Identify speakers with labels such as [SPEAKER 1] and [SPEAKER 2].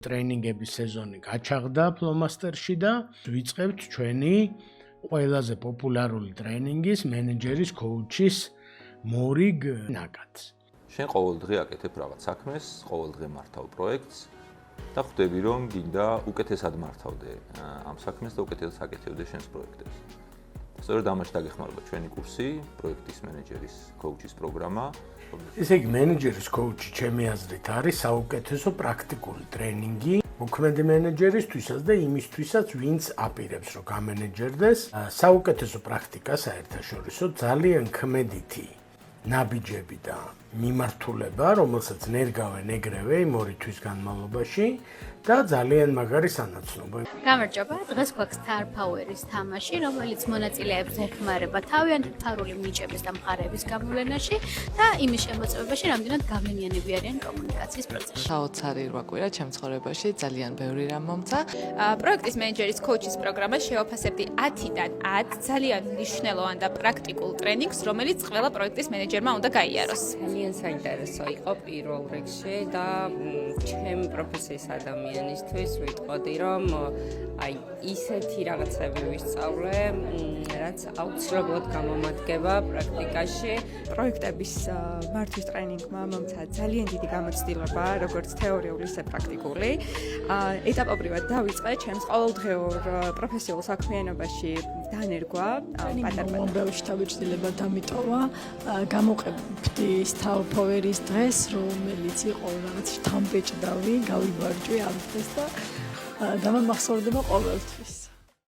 [SPEAKER 1] ტრეინინგების სეზონი გაჩაღდა ფლომასტერში და ვიწყებთ ჩვენი ყველაზე პოპულარული ტრეინინგის მენეჯერის კოუჩის მორიგ ნაკადს.
[SPEAKER 2] შენ ყოველდღე აკეთებ რაღაც საქმეს, ყოველდღე მართავ პროექტს და ხვდები რომ გინდა უკეთესად მართავდე ამ საქმეს და უკეთესად აკეთებდე შენს პროექტებს. სწორედ ამაში დაგეხმარება ჩვენი კურსი, პროექტის მენეჯერის კოუჩის პროგრამა.
[SPEAKER 1] ესე იგი, მენეჯერის კოუჩი ჩემი აზრით არის საუკეთესო პრაქტიკული ტრეინინგი მოქმედი მენეჯერისთვისაც და იმისთვისაც, ვინც აპირებს რომ გამენეჯერდეს. საუკეთესო პრაქტიკა საერთაშორისო ძალიან ქმედითი ნაბიჯები და მიმართულება, რომელსაც ნერგავენ ეგრევე იმ 2 თვის განმავლობაში და ძალიან მაგარი სანაცნობა.
[SPEAKER 3] გამარჯობა, დღეს გვაქვს Star Power-ის თამაში, რომელიც მონაწილეებს ეხმარება თავიანთი ფარული მინიჭების და მხარეების გამოვლენაში და იმის შემოწმებაში, რამდენად გავლენიანები არიან კომუნიკაციის პროცესში.
[SPEAKER 4] საოცარი 8 კვირა ჩემ ცხოვრებაში ძალიან ბევრი რამ მომცა.
[SPEAKER 5] პროექტის მენეჯერის კოუჩის პროგრამა შევაფასებდი 10-დან 10 ძალიან მნიშვნელოვან და პრაქტიკულ ტრენინგს, რომელიც ყველა პროექტის მენეჯერმა უნდა გაიაროს.
[SPEAKER 6] ძალიან საინტერესო იყო პირველ რიგში და ჩემი პროფესიის ადამიანისთვის ვიტყოდი რომ აი ისეთი რაღაცები ვისწავლე, რაც აუცილებლად გამომადგება პრაქტიკაში.
[SPEAKER 7] პროექტების მართვის ტრეინინგმა მომცა ძალიან დიდი გამოცდილება, როგორც თეორიული, ისე პრაქტიკული. ეტაპობრივად დავიწყე ჩემს ყოველდღიურ პროფესიულ საქმიანობაში დანერგვა,
[SPEAKER 8] პატარ-პატარ შთაბეჭდილება დამიტოვა, გამოყებდი Star Power-ის დღეს, რომელიც იყო რაღაც შთამბეჭდავი, გავიბარჯვე ამ დღეს და დამამახსოვრდება ყოველთვის.